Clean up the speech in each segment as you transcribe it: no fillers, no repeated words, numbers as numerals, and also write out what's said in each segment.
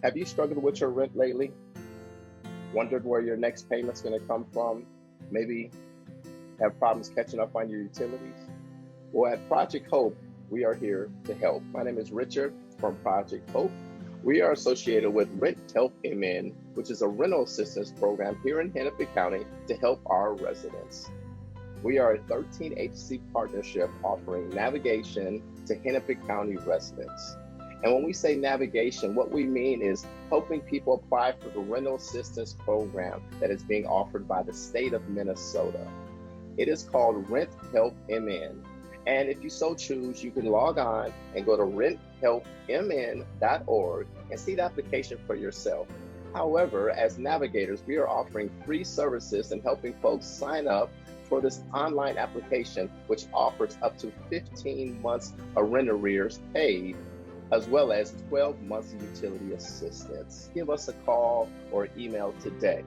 Have you struggled with your rent lately? Wondered where your next payment's going to come from? Maybe have problems catching up on your utilities? Well, at Project Hope, we are here to help. My name is Richard from Project Hope. We are associated with Rent Help MN, which is a rental assistance program here in Hennepin County to help our residents. We are a 13 agency partnership offering navigation to Hennepin County residents. And when we say navigation, what we mean is helping people apply for the rental assistance program that is being offered by the state of Minnesota. It is called Rent Help MN. And if you so choose, you can log on and go to renthelpmn.org and see the application for yourself. However, as navigators, we are offering free services and helping folks sign up for this online application, which offers up to 15 months of rent arrears paid, as well as 12 months of utility assistance. Give us a call or email today.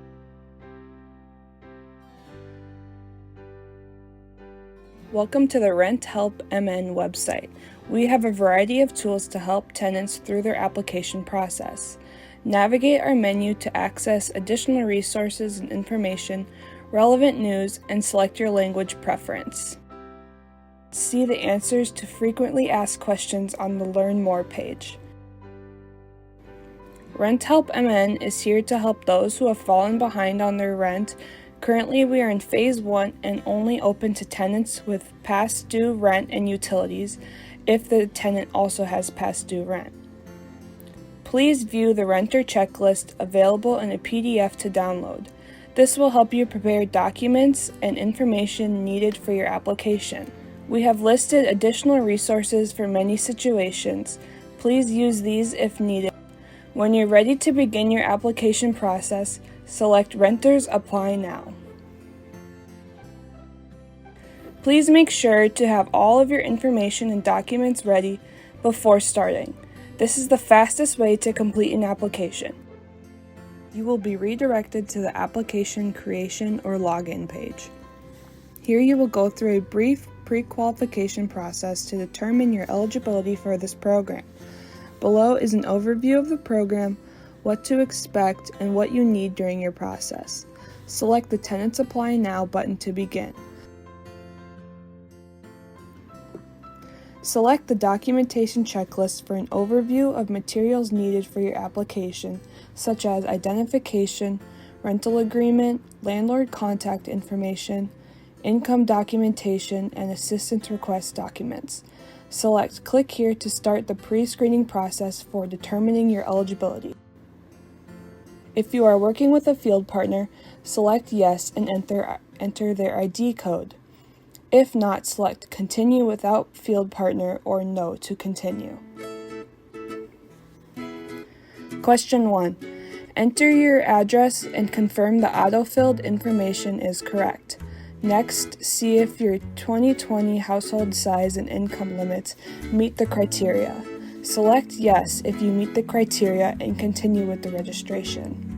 Welcome to the Rent Help MN website. We have a variety of tools to help tenants through their application process. Navigate our menu to access additional resources and information, relevant news, and select your language preference. See the answers to frequently asked questions on the Learn More page. Rent Help MN is here to help those who have fallen behind on their rent. Currently, we are in Phase 1 and only open to tenants with past due rent and utilities if the tenant also has past due rent. Please view the renter checklist available in a PDF to download. This will help you prepare documents and information needed for your application. We have listed additional resources for many situations. Please use these if needed. When you're ready to begin your application process, select Renters Apply Now. Please make sure to have all of your information and documents ready before starting. This is the fastest way to complete an application. You will be redirected to the application creation or login page. Here you will go through a brief pre-qualification process to determine your eligibility for this program. Below is an overview of the program, what to expect, and what you need during your process. Select the Tenants Apply Now button to begin. Select the documentation checklist for an overview of materials needed for your application, such as identification, rental agreement, landlord contact information, income documentation, and assistance request documents. Select Click here to start the pre-screening process for determining your eligibility. If you are working with a field partner, select Yes and enter their ID code. If not, select Continue without field partner or No to continue. Question 1. Enter your address and confirm the auto-filled information is correct. Next, see if your 2020 household size and income limits meet the criteria. Select Yes if you meet the criteria and continue with the registration.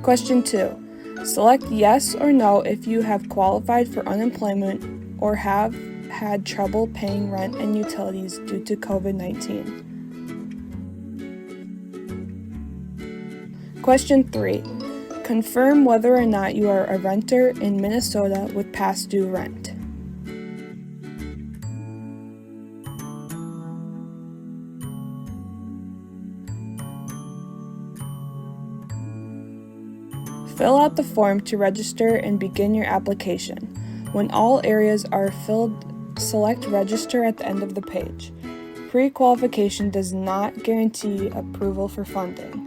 Question 2. Select Yes or No if you have qualified for unemployment or have had trouble paying rent and utilities due to COVID-19. Question 3. Confirm whether or not you are a renter in Minnesota with past due rent. Fill out the form to register and begin your application. When all areas are filled, select Register at the end of the page. Pre-qualification does not guarantee approval for funding.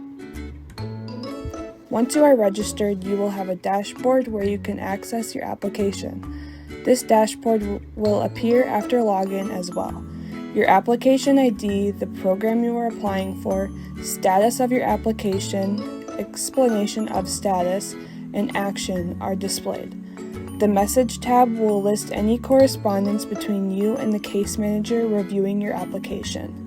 Once you are registered, you will have a dashboard where you can access your application. This dashboard will appear after login as well. Your application ID, the program you are applying for, status of your application, explanation of status, and action are displayed. The Message tab will list any correspondence between you and the case manager reviewing your application.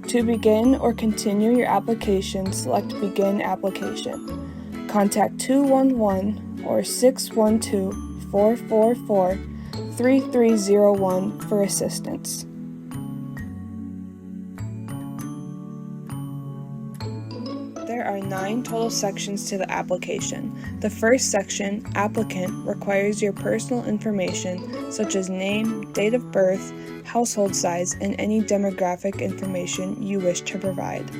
To begin or continue your application, select Begin Application. Contact 211 or 612 444-3301 for assistance. There are 9 total sections to the application. The first section, Applicant, requires your personal information such as name, date of birth, household size, and any demographic information you wish to provide.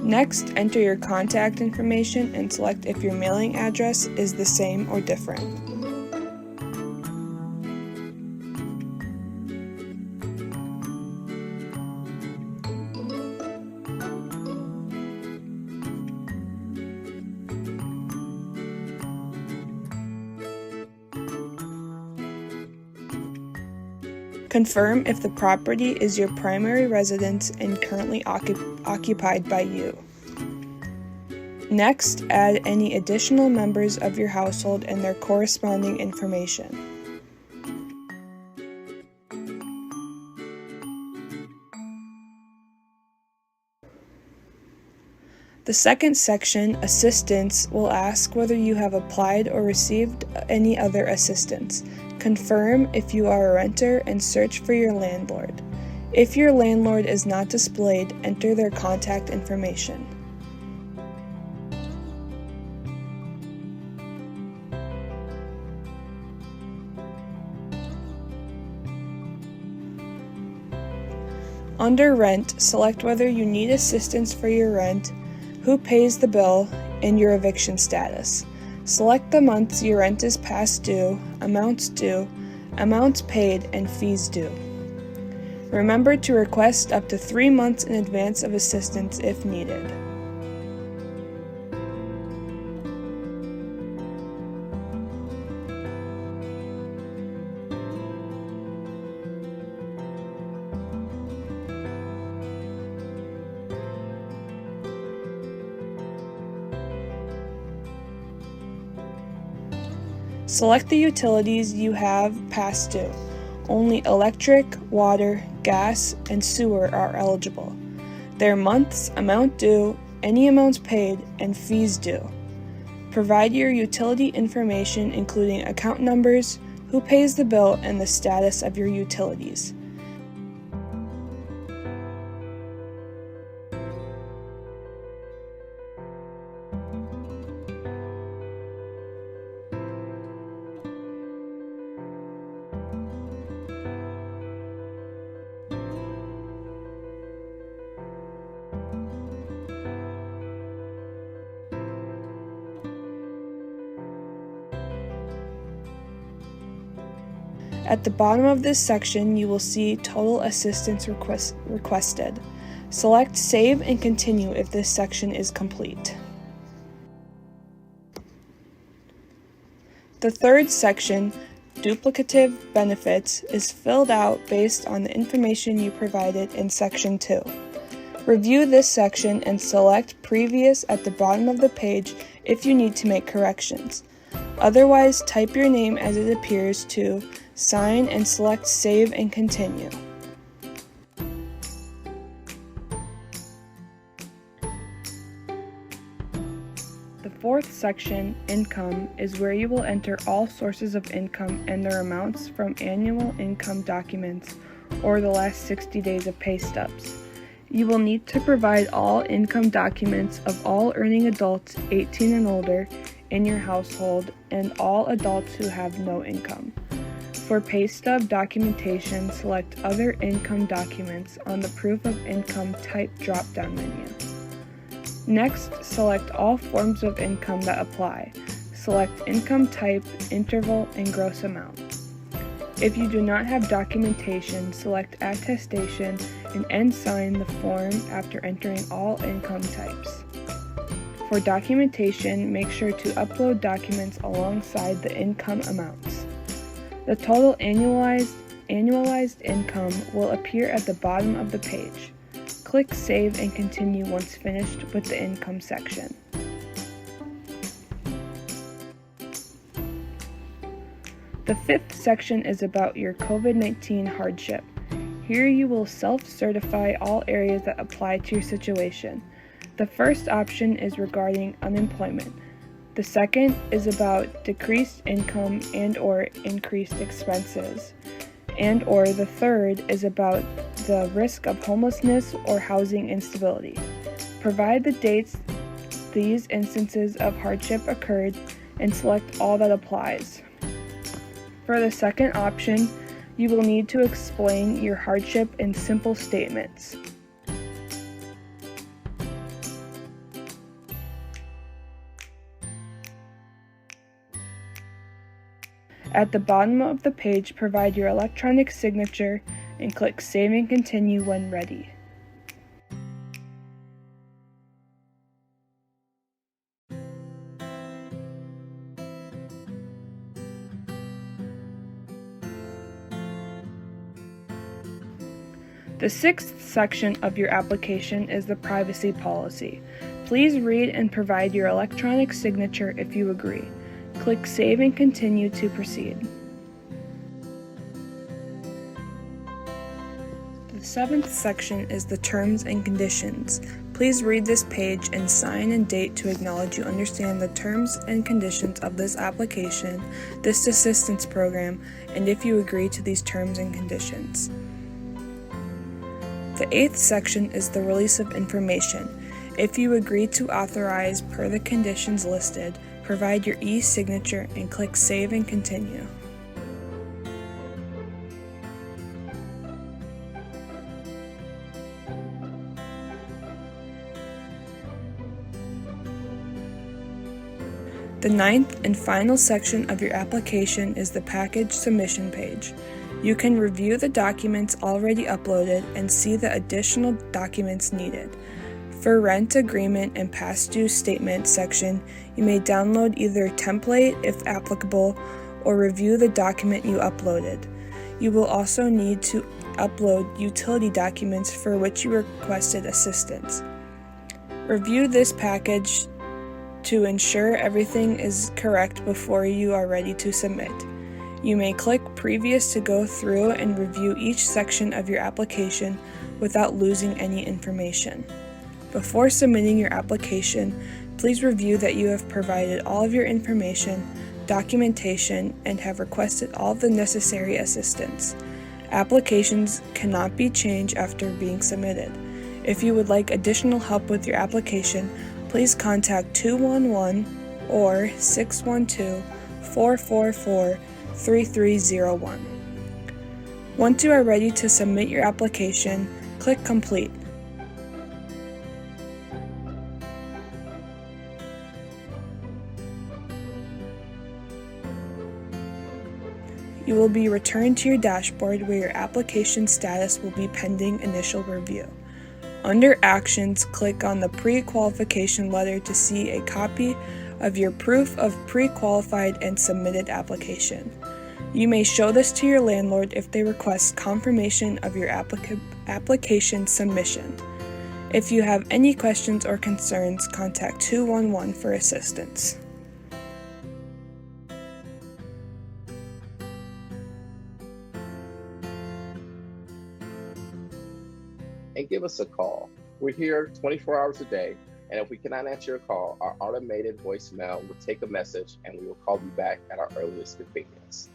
Next, enter your contact information and select if your mailing address is the same or different. Confirm if the property is your primary residence and currently occupied by you. Next, add any additional members of your household and their corresponding information. The second section, Assistance, will ask whether you have applied or received any other assistance. Confirm if you are a renter and search for your landlord. If your landlord is not displayed, enter their contact information. Under Rent, select whether you need assistance for your rent, who pays the bill, and your eviction status. Select the months your rent is past due, amounts paid, and fees due. Remember to request up to 3 months in advance of assistance if needed. Select the utilities you have past due. Only electric, water, gas, and sewer are eligible. Their months, amount due, any amounts paid, and fees due. Provide your utility information including account numbers, who pays the bill, and the status of your utilities. At the bottom of this section, you will see Total Assistance Requested. Select Save and Continue if this section is complete. The third section, Duplicative Benefits, is filled out based on the information you provided in Section 2. Review this section and select Previous at the bottom of the page if you need to make corrections. Otherwise, type your name as it appears to sign and select Save and Continue. The fourth section, Income, is where you will enter all sources of income and their amounts from annual income documents or the last 60 days of pay stubs. You will need to provide all income documents of all earning adults 18 and older in your household and all adults who have no income. For pay stub documentation, select Other Income Documents on the Proof of Income Type drop-down menu. Next, select all forms of income that apply. Select Income Type, Interval, and Gross Amount. If you do not have documentation, select Attestation and sign the form after entering all income types. For documentation, make sure to upload documents alongside the income amounts. The total annualized income will appear at the bottom of the page. Click Save and Continue once finished with the income section. The fifth section is about your COVID-19 hardship. Here you will self-certify all areas that apply to your situation. The first option is regarding unemployment. The second is about decreased income and/or increased expenses. And/or the third is about the risk of homelessness or housing instability. Provide the dates these instances of hardship occurred and select all that applies. For the second option, you will need to explain your hardship in simple statements. At the bottom of the page, provide your electronic signature and click Save and Continue when ready. The sixth section of your application is the privacy policy. Please read and provide your electronic signature if you agree. Click Save and Continue to proceed. The seventh section is the terms and conditions. Please read this page and sign and date to acknowledge you understand the terms and conditions of this application, this assistance program, and if you agree to these terms and conditions. The eighth section is the release of information. If you agree to authorize per the conditions listed, provide your e-signature and click Save and Continue. The ninth and final section of your application is the package submission page. You can review the documents already uploaded and see the additional documents needed. For rent agreement and past due statement section, you may download either a template if applicable or review the document you uploaded. You will also need to upload utility documents for which you requested assistance. Review this package to ensure everything is correct before you are ready to submit. You may click Previous to go through and review each section of your application without losing any information. Before submitting your application, please review that you have provided all of your information, documentation, and have requested all of the necessary assistance. Applications cannot be changed after being submitted. If you would like additional help with your application, please contact 211 or 612-444-3301. Once you are ready to submit your application, click Complete. You will be returned to your dashboard where your application status will be pending initial review. Under Actions, click on the Pre-Qualification letter to see a copy of your proof of pre-qualified and submitted application. You may show this to your landlord if they request confirmation of your application submission. If you have any questions or concerns, contact 211 for assistance. And give us a call. We're here 24 hours a day, and if we cannot answer your call, our automated voicemail will take a message and we will call you back at our earliest convenience.